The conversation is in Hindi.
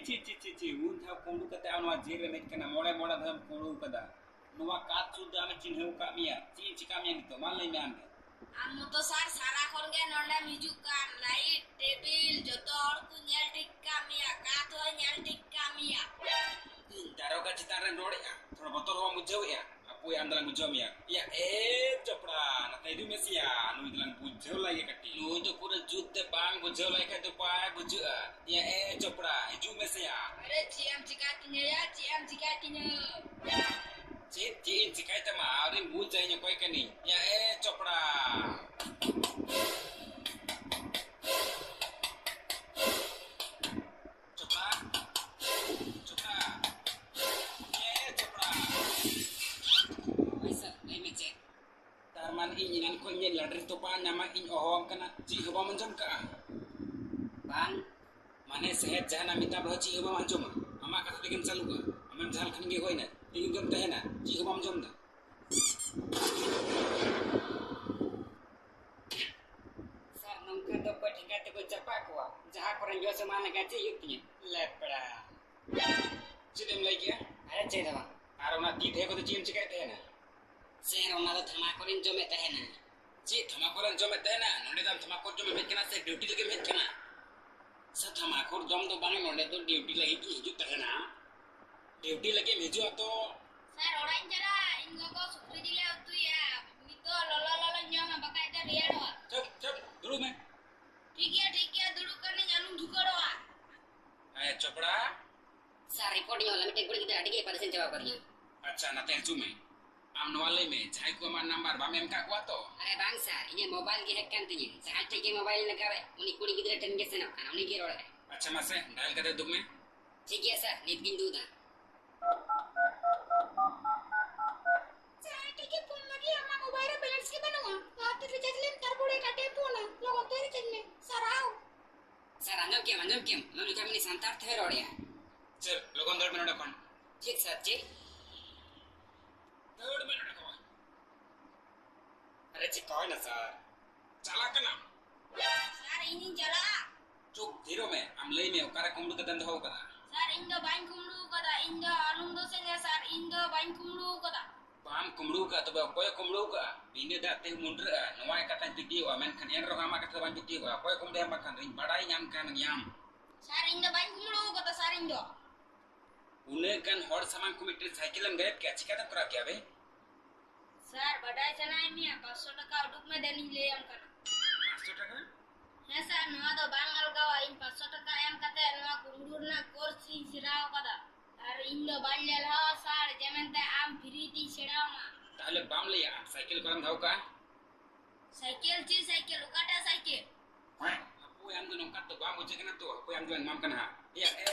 ची उन था कुंडू कते आनवा जेर रे नेक कना मोड़े मोड़ा धम कुंडू कदा नवा कात सुदा आमे चिन्हौ का मिया चिका मिया नितो मान लई मान आम तो सार सारा खन गे नोंडे मिजुक कान लाइट टेबिल जतो हर को नेल टिक का मिया का तो नेल टिक का मिया दारो का चितान रे रोड़या थोड़ा बतोर हो मुझौ या आपु अंदला मुझौ मिया या ए चपड़ा न तैदु मेसिया नु इदलन बुझौ लागे कटी नु तो पूरा जुते बांग बुझौ लागे तो पाए बुझ या ए चपड़ा हिजु मेसिया अरे चिम चिका किने या चिम चिका किने ची चिकाई तमा अरे बुझ जाइने कोई कनी या ए चपड़ा Inan ko nyel ladri to pa nama in ohom kana ji hoba manjom ka bang mane sehet jahana mita bro ji hoba manjom ama ka tegem chalu ka amam jahal khan ge hoina tegem gam tahena ji hoba manjom da sar nongka to ko thika te ko chapa ko jaha koran jo samana ka ji yukti lepra chidem lai kya are chedama aro na ti the ko to chim chikai tahena Sir, ona do thamakorin jome tahena. Ji thamakorin jome tahena. Nonde dam thamakor jome met kana se duty lagi met kana. Sa thamakor jom to bang nonde to duty lagi ki hiju tahena. Duty lagi meju ato. Sir, orang jara ingo ko sukri dile utu ya. Mito lolo nyoma bakai ta riya doa. Chap dulu me. ठीक है दुडू करने जानू धुकड़वा. Ay chopra. Sir, report yo lamite gudi kita adige persen jawab kariya. अच्छा ना तेल चुमे am nuale me jai ko man number ba mem ka ko to अरे बांग सर ये मोबाइल के hack kan tiye saat ke mobile लगावे उनी कुड़ी गिदरे टेंशन ना उनी के रोड़े अच्छा मसे डायल कर दे दुग में ठीक है सर नीत गिन दूदा साट के फोन लगी हमारा मोबाइल रे बैलेंस के बनवा रात रिचार्ज लेन कर बुड़े काटे फोन लोग तो रिचार्ज में सर आओ सर अंजम के मैं लिखा मैंने संतार थे रोड़े चल लोगन 10 मिनट अपन ठीक सर जी 3 मिनट को अरे जी कोई ना सर चला के नाम सर इनी चला चुप धीरो में हम लई में ओकरा कुमडू के दंध हो कदा सर इंदो बाइन कुमडू कदा इंदो आनंदो से सर इंदो बाइन कुमडू कदा बाम कुमडू का तो कोई कुमडू का बिने दाते मुंडरा नवाय कता पिटी वा मेन खन एन रोहा मा कता बान पिटी वा कोई कुमडे हम kan ring badai nyam kan nyam sir इंदो बाइन कुमडू कदा सर इंदो उने kan hor saman committee cycle am gayet क्या चिका तक करा क्या बे सर बड़ाई चनाई मिया 500 टका उडुक में देनी ले हम करना 500 टका है सर नवा दो बांगल गावा इन 500 टका एम कते नवा कुंडूर ना कोर्स सिराव कदा और इन दो बांडल हा सर जेमनते आम फ्री ती छेड़ाव मा ताले बाम ले आ साइकिल करम धाव का साइकिल उकाटा साइकिल अपू हम दोनों का तो बाम हो जगना तो अपू हम जो नाम कना या